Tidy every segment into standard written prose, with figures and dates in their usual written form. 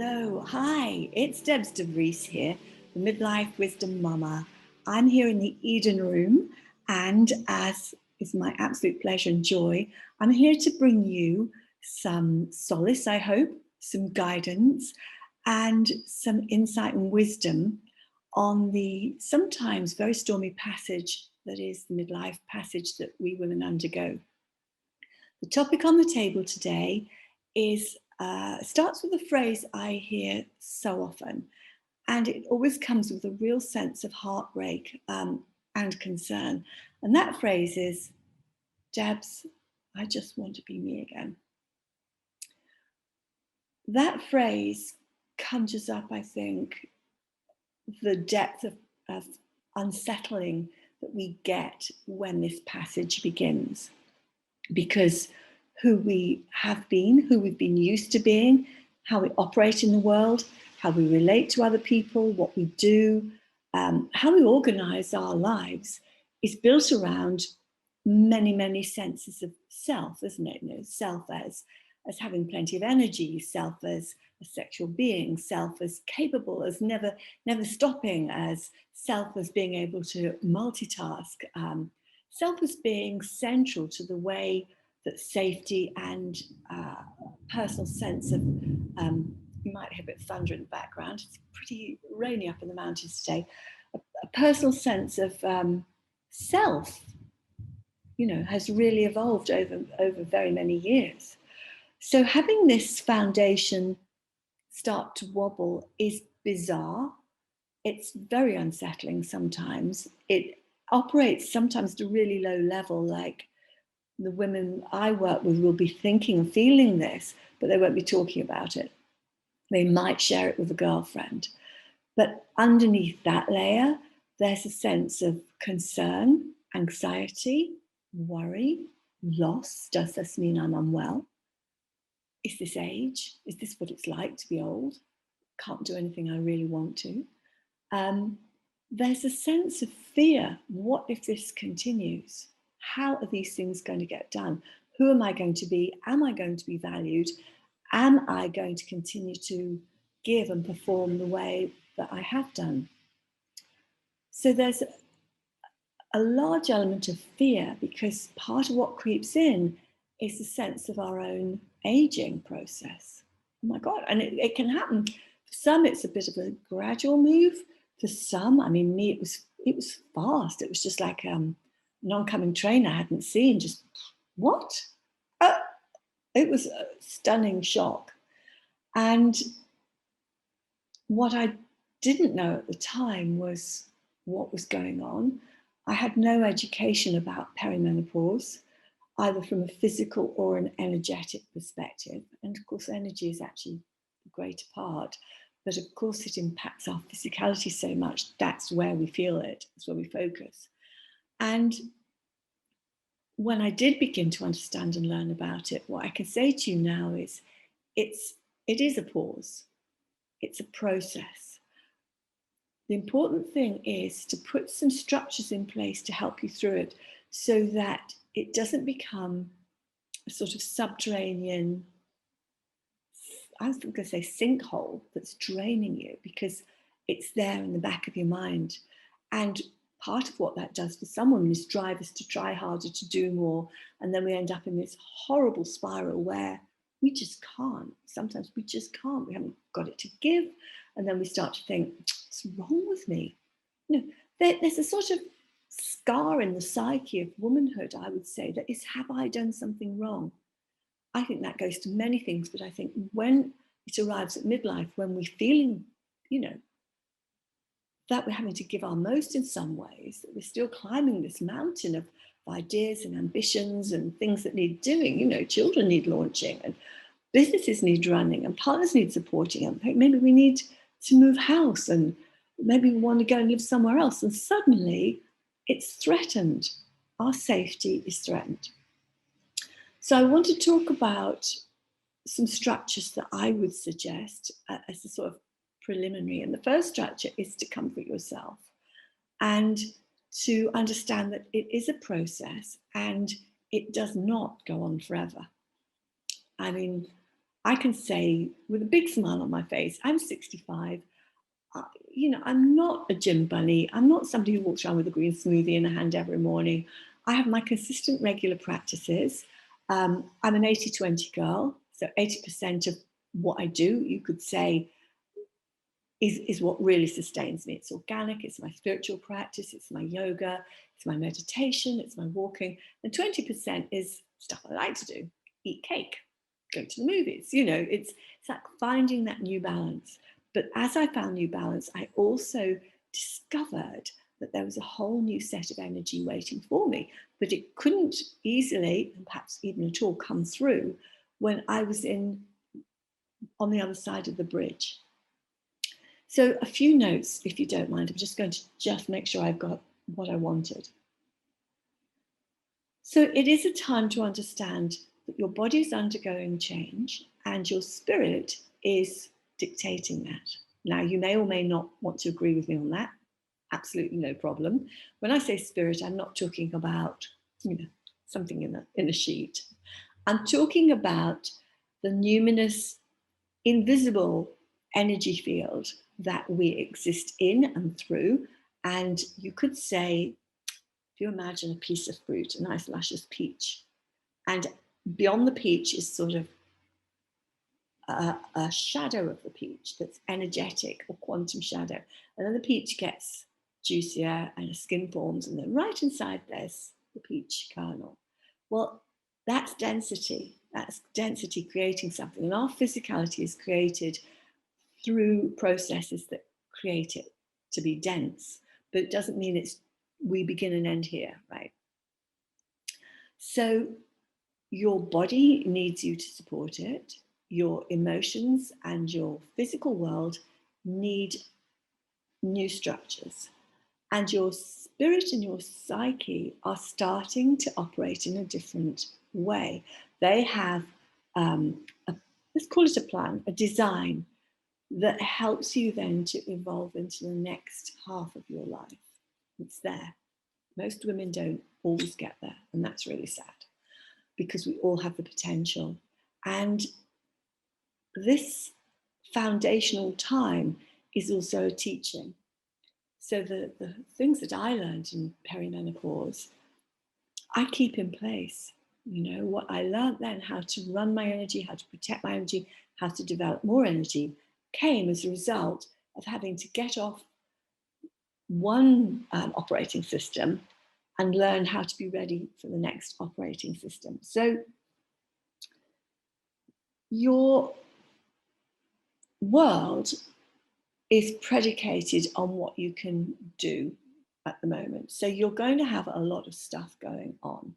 Hello, hi, it's Debs De Vries here, the Midlife Wisdom Mama. I'm here in the Eden Room, and as is my absolute pleasure and joy, I'm here to bring you some solace, I hope, some guidance, and some insight and wisdom on the sometimes very stormy passage that is the midlife passage that we women undergo. The topic on the table today is starts with a phrase I hear so often, and it always comes with a real sense of heartbreak and concern. And that phrase is, Debs, I just want to be me again. That phrase conjures up, I think, the depth of unsettling that we get when this passage begins. Because who we have been, who we've been used to being, how we operate in the world, how we relate to other people, what we do, how we organize our lives is built around many, many senses of self, isn't it? You know, self as having plenty of energy, self as a sexual being, self as capable, as never stopping, as self as being able to multitask, self as being central to the way that safety and personal sense of, you might hear a bit of thunder in the background, it's pretty rainy up in the mountains today, a personal sense of self, you know, has really evolved over very many years. So having this foundation start to wobble is bizarre. It's very unsettling sometimes. It operates sometimes at a really low level, like the women I work with will be thinking and feeling this, but they won't be talking about it. They might share it with a girlfriend. But underneath that layer, there's a sense of concern, anxiety, worry, loss. Does this mean I'm unwell? Is this age? Is this what it's like to be old? Can't do anything I really want to. There's a sense of fear. What if this continues? How are these things going to get done? Who am I going to be? Am I going to be valued? Am I going to continue to give and perform the way that I have done? So there's a large element of fear, because part of what creeps in is the sense of our own aging process. Oh my God. And it can happen. For some, it's a bit of a gradual move. For some, I mean, me, it was fast. It was just like an oncoming train I hadn't seen. Just what? It was a stunning shock. And what I didn't know at the time was what was going on. I had no education about perimenopause, either from a physical or an energetic perspective. And of course, energy is actually the greater part. But of course, it impacts our physicality so much. That's where we feel it. That's where we focus. And when I did begin to understand and learn about it, what I can say to you now is it is a pause. It's a process. The important thing is to put some structures in place to help you through it so that it doesn't become a sort of subterranean, I was going to say sinkhole that's draining you, because it's there in the back of your mind. And part of what that does for some women is drive us to try harder, to do more. And then we end up in this horrible spiral where we just can't. Sometimes we just can't. We haven't got it to give. And then we start to think, what's wrong with me? You know, there's a sort of scar in the psyche of womanhood, I would say, that is, have I done something wrong? I think that goes to many things, but I think when it arrives at midlife, when we're feeling, you know, that we're having to give our most in some ways, that we're still climbing this mountain of ideas and ambitions and things that need doing. You know, children need launching and businesses need running and partners need supporting. And maybe we need to move house and maybe we want to go and live somewhere else. And suddenly it's threatened. Our safety is threatened. So I want to talk about some structures that I would suggest as a sort of preliminary. And the first structure is to comfort yourself and to understand that it is a process and it does not go on forever. I mean, I can say with a big smile on my face, I'm 65. I'm not a gym bunny. I'm not somebody who walks around with a green smoothie in a hand every morning. I have my consistent, regular practices. I'm an 80-20 girl. So 80% of what I do, you could say, is what really sustains me. It's organic, it's my spiritual practice, it's my yoga, it's my meditation, it's my walking. And 20% is stuff I like to do, eat cake, go to the movies. It's like finding that new balance. But as I found new balance, I also discovered that there was a whole new set of energy waiting for me, but it couldn't easily, and perhaps even at all, come through when I was on the other side of the bridge. So a few notes, if you don't mind. I'm just going to make sure I've got what I wanted. So it is a time to understand that your body is undergoing change and your spirit is dictating that. Now, you may or may not want to agree with me on that. Absolutely no problem. When I say spirit, I'm not talking about, something in a sheet. I'm talking about the numinous, invisible energy field that we exist in and through. And you could say, if you imagine a piece of fruit, a nice luscious peach, and beyond the peach is sort of a shadow of the peach that's energetic, or quantum shadow. And then the peach gets juicier and a skin forms, and then right inside there's the peach kernel. Well, that's density. That's density creating something. And our physicality is created through processes that create it to be dense, but it doesn't mean we begin and end here, right? So your body needs you to support it. Your emotions and your physical world need new structures. And your spirit and your psyche are starting to operate in a different way. They have, let's call it a plan, a design that helps you then to evolve into the next half of your life. It's there. Most women don't always get there, and that's really sad, because we all have the potential. And this foundational time is also a teaching. So the things that I learned in perimenopause, I keep in place. What I learned then, how to run my energy, how to protect my energy, how to develop more energy, came as a result of having to get off one operating system and learn how to be ready for the next operating system. So your world is predicated on what you can do at the moment. So you're going to have a lot of stuff going on.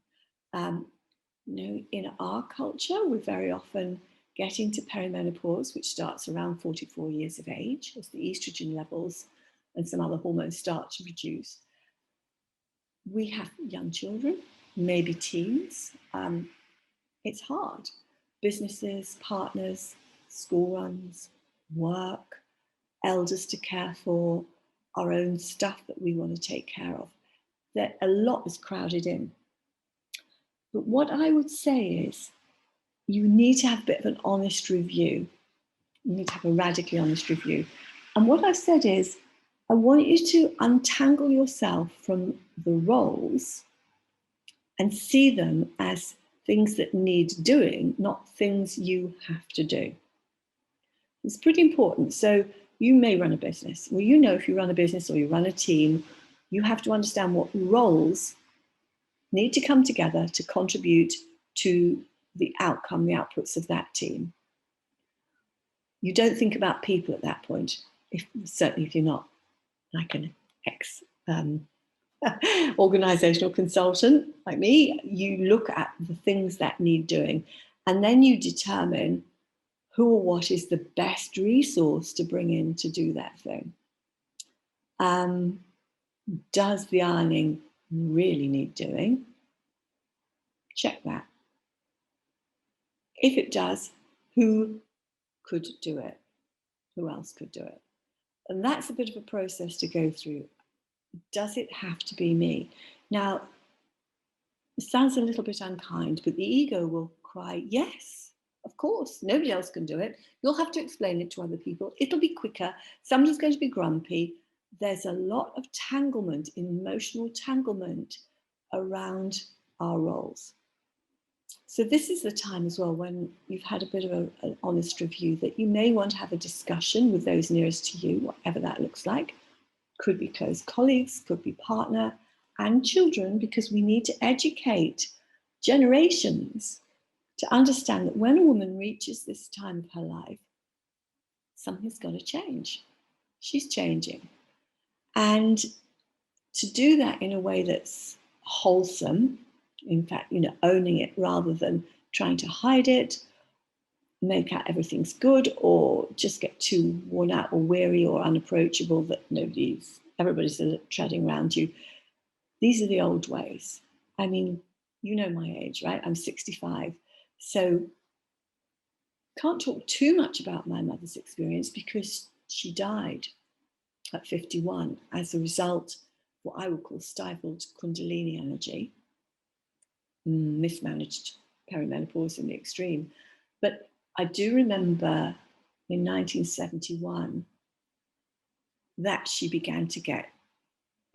In our culture, we're very often getting to perimenopause, which starts around 44 years of age, as the estrogen levels and some other hormones start to reduce. We have young children, maybe teens. It's hard. Businesses, partners, school runs, work, elders to care for, our own stuff that we want to take care of. That a lot is crowded in. But what I would say is, you need to have a bit of an honest review. You need to have a radically honest review. And what I've said is, I want you to untangle yourself from the roles and see them as things that need doing, not things you have to do. It's pretty important. So you may run a business. Well, if you run a business or you run a team, you have to understand what roles need to come together to contribute to the outcome, the outputs of that team. You don't think about people at that point, certainly if you're not like an organizational consultant like me. You look at the things that need doing, and then you determine who or what is the best resource to bring in to do that thing. Does the ironing really need doing? Check that. If it does, who could do it? Who else could do it? And that's a bit of a process to go through. Does it have to be me? Now, it sounds a little bit unkind, but the ego will cry, yes, of course, nobody else can do it. You'll have to explain it to other people. It'll be quicker. Somebody's going to be grumpy. There's a lot of tanglement, emotional tanglement around our roles. So this is the time as well when you've had a bit of an honest review that you may want to have a discussion with those nearest to you, whatever that looks like. Could be close colleagues, could be partner and children, because we need to educate generations to understand that when a woman reaches this time of her life, something's got to change. She's changing. And to do that in a way that's wholesome, in fact, owning it rather than trying to hide it, make out everything's good, or just get too worn out or weary or unapproachable that everybody's treading around you. These are the old ways. I mean, you know my age, right? I'm 65. So can't talk too much about my mother's experience because she died at 51 as a result of what I would call stifled Kundalini energy, mismanaged perimenopause in the extreme. But I do remember in 1971 that she began to get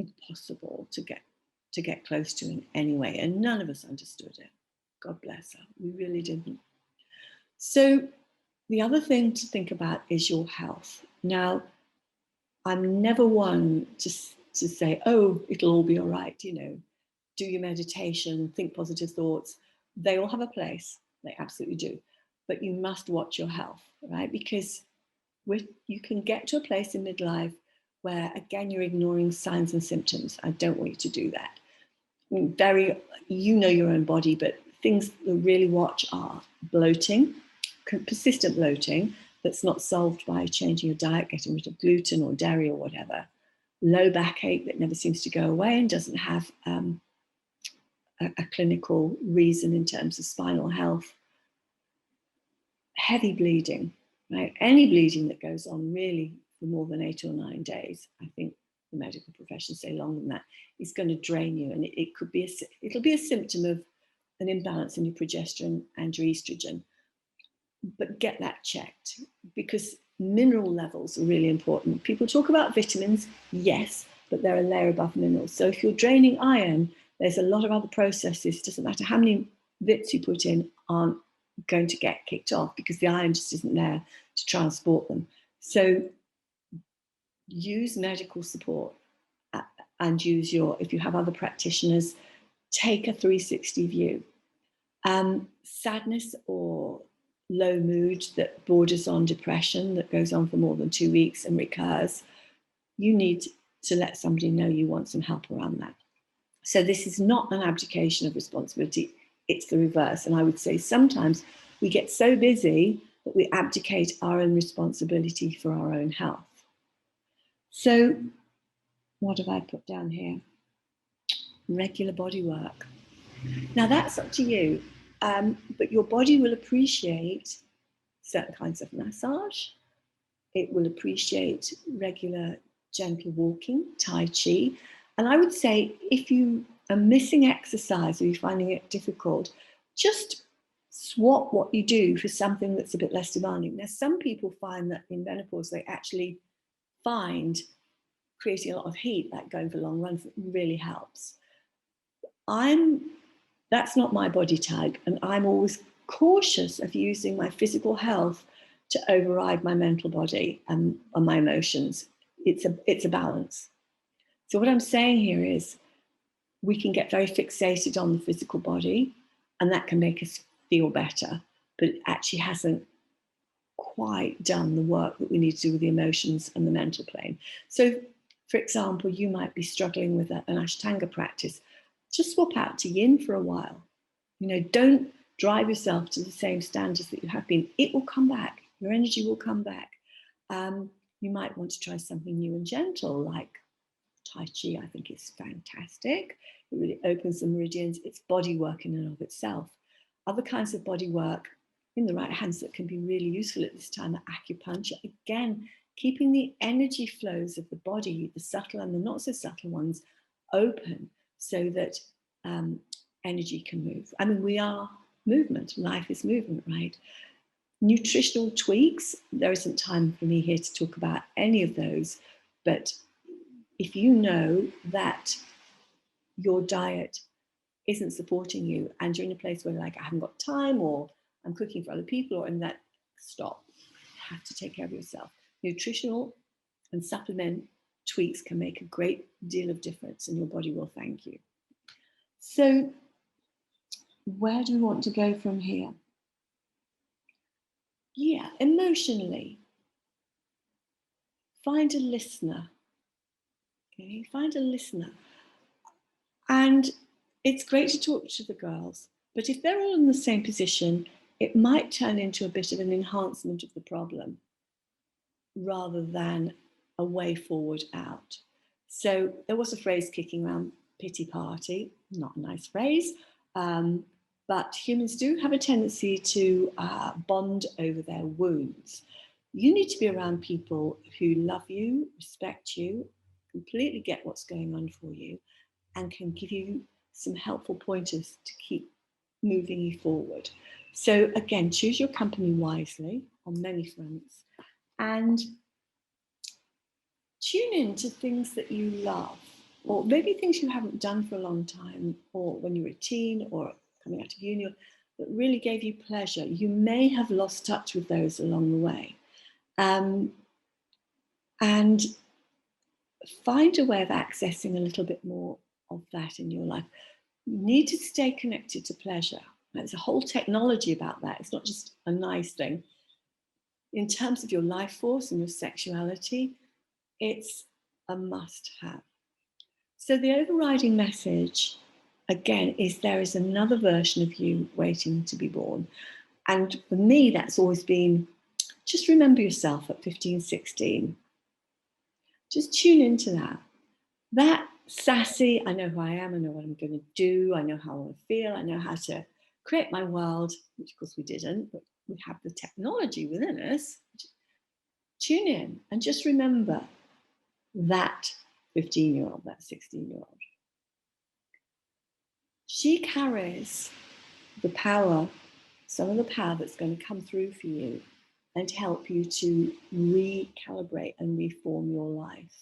impossible to get close to in any way, and none of us understood it. God bless her. We really didn't. So the other thing to think about is your health. Now, I'm never one to say, oh, it'll all be all right, do your meditation, think positive thoughts. They all have a place. They absolutely do. But you must watch your health, right? Because you can get to a place in midlife where, again, you're ignoring signs and symptoms. I don't want you to do that. You know your own body, but things to really watch are bloating, persistent bloating that's not solved by changing your diet, getting rid of gluten or dairy or whatever. Low backache that never seems to go away and doesn't have a clinical reason in terms of spinal health. Heavy bleeding, right? Any bleeding that goes on really for more than 8 or 9 days, I think the medical profession say longer than that, is going to drain you, and it'll be a symptom of an imbalance in your progesterone and your estrogen. But get that checked, because mineral levels are really important. People talk about vitamins, yes, but they're a layer above minerals. So if you're draining iron, there's a lot of other processes. It doesn't matter how many bits you put in, aren't going to get kicked off because the iron just isn't there to transport them. So use medical support and if you have other practitioners, take a 360 view. Sadness or low mood that borders on depression that goes on for more than 2 weeks and recurs, you need to let somebody know you want some help around that. So this is not an abdication of responsibility, it's the reverse. And I would say sometimes we get so busy that we abdicate our own responsibility for our own health. So what have I put down here? Regular body work. Now that's up to you, but your body will appreciate certain kinds of massage. It will appreciate regular gentle walking, Tai Chi. And I would say if you are missing exercise or you're finding it difficult, just swap what you do for something that's a bit less demanding. Now, some people find that in menopause, they actually find creating a lot of heat, like going for long runs, really helps. That's not my body type, and I'm always cautious of using my physical health to override my mental body and my emotions. It's a balance. So what I'm saying here is we can get very fixated on the physical body, and that can make us feel better, but it actually hasn't quite done the work that we need to do with the emotions and the mental plane. So, for example, you might be struggling with an Ashtanga practice. Just swap out to Yin for a while. Don't drive yourself to the same standards that you have been. It will come back. Your energy will come back. You might want to try something new and gentle, like Tai Chi. I think it's fantastic. It really opens the meridians. It's body work in and of itself. Other kinds of body work in the right hands that can be really useful at this time are acupuncture. Again, keeping the energy flows of the body, the subtle and the not so subtle ones, open so that energy can move. I mean, we are movement. Life is movement, right? Nutritional tweaks, there isn't time for me here to talk about any of those, but if you know that your diet isn't supporting you and you're in a place where like I haven't got time or I'm cooking for other people or in that, stop. You have to take care of yourself. Nutritional and supplement tweaks can make a great deal of difference and your body will thank you. So where do we want to go from here? Yeah, emotionally, find a listener. Okay, find a listener. And it's great to talk to the girls, but if they're all in the same position, it might turn into a bit of an enhancement of the problem rather than a way forward out. So there was a phrase kicking around, pity party, not a nice phrase, but humans do have a tendency to bond over their wounds. You need to be around people who love you, respect you, completely get what's going on for you, and can give you some helpful pointers to keep moving you forward. So again, choose your company wisely on many fronts and tune in to things that you love, or maybe things you haven't done for a long time, or when you were a teen or coming out of uni, that really gave you pleasure. You may have lost touch with those along the way. And find a way of accessing a little bit more of that in your life. You need to stay connected to pleasure. There's a whole technology about that. It's not just a nice thing. In terms of your life force and your sexuality, it's a must-have. So the overriding message, again, is there is another version of you waiting to be born. And for me, that's always been, just remember yourself at 15, 16. Just tune into that. That sassy, I know who I am, I know what I'm going to do, I know how I want to feel, I know how to create my world, which of course we didn't, but we have the technology within us. Tune in and just remember that 15-year-old, that 16-year-old. She carries the power, some of the power that's going to come through for you and help you to recalibrate and reform your life.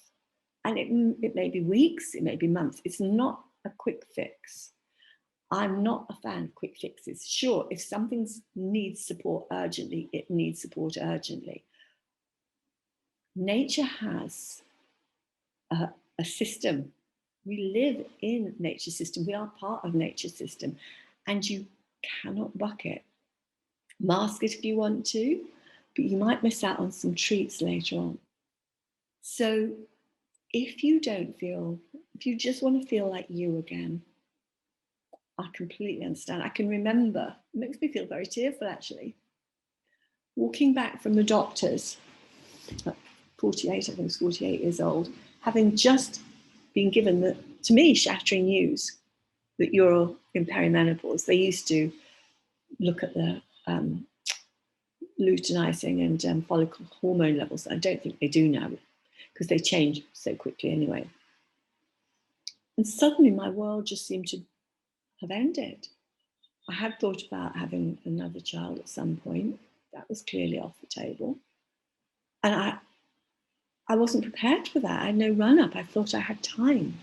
And it may be weeks, it may be months. It's not a quick fix. I'm not a fan of quick fixes. Sure, if something needs support urgently, it needs support urgently. Nature has a system. We live in nature's system. We are part of nature's system. And you cannot buck it. Mask it if you want to, but you might miss out on some treats later on. So if you don't feel, if you just want to feel like you again, I completely understand. I can remember, it makes me feel very tearful actually, walking back from the doctors at 48, I think I was 48 years old, having just been given the, to me, shattering news that you're in perimenopause. They used to look at the luteinizing and follicle hormone levels. I don't think they do now because they change so quickly anyway. And suddenly my world just seemed to have ended. I had thought about having another child at some point. That was clearly off the table. And I wasn't prepared for that. I had no run up. I thought I had time.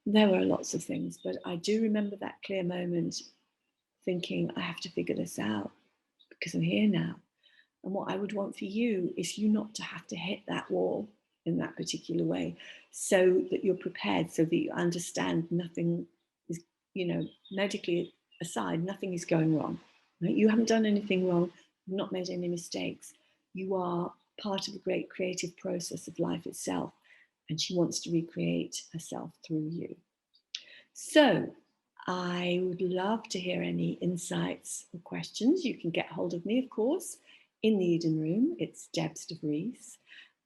There were lots of things, but I do remember that clear moment thinking, I have to figure this out because I'm here now. And what I would want for you is you not to have to hit that wall in that particular way, so that you're prepared, so that you understand nothing is, you know, medically aside, nothing is going wrong. Right? You haven't done anything wrong, you've not made any mistakes. You are part of the great creative process of life itself, and she wants to recreate herself through you. So I would love to hear any insights or questions. You can get hold of me, of course, in the Eden Room. It's Debs De Vries.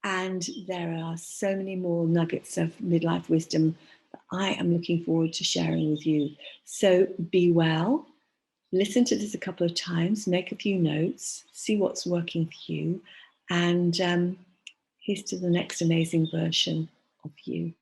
And there are so many more nuggets of midlife wisdom that I am looking forward to sharing with you. So be well, listen to this a couple of times, make a few notes, see what's working for you. And here's to the next amazing version of you.